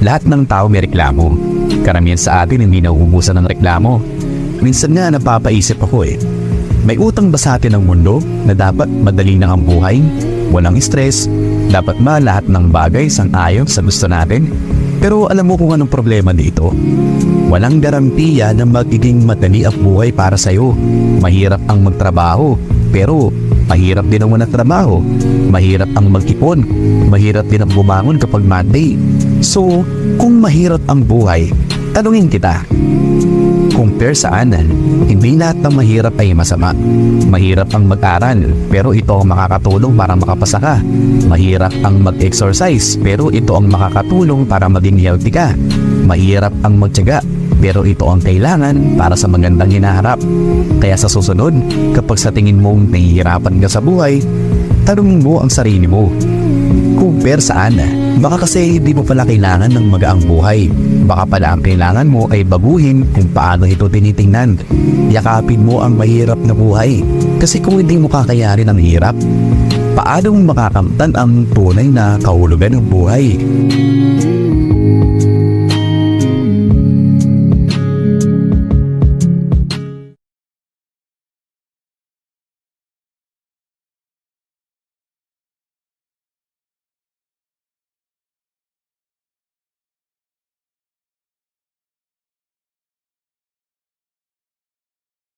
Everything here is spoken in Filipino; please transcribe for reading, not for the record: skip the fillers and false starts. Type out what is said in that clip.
Lahat ng tao may reklamo. Karamihan sa atin hindi nauubusan ng reklamo. Minsan nga napapaisip ako may utang ba sa atin ang mundo na dapat madali na ang buhay? Walang stress? Dapat ba lahat ng bagay sang-ayon sa gusto natin? Pero alam mo kung anong problema dito? Walang garantiya na magiging madali ang buhay para sa'yo. Mahirap ang magtrabaho, pero mahirap din ang walang trabaho. Mahirap ang mag-ipon. Mahirap din ang bumangon kapag Monday. So, kung mahirap ang buhay, tanungin kita, compare saan? Hindi lahat ng mahirap ay masama. Mahirap ang mag-aral, pero ito ang makakatulong para makapasa ka. Mahirap ang mag-exercise, pero ito ang makakatulong para maging healthy ka. Mahirap ang magtiyaga, pero ito ang kailangan para sa magandang hinaharap. Kaya sa susunod, kapag sa tingin mong nahihirapan ka sa buhay, tanungin mo ang sarili mo, compare saan? Baka kasi hindi mo pala kailangan ng magaang buhay. Baka pala ang kailangan mo ay baguhin kung paano ito tinitingnan. Yakapin mo ang mahirap na buhay. Kasi kung hindi mo kakayanin ang hirap, paano mo makakamtan ang tunay na kahulugan ng buhay?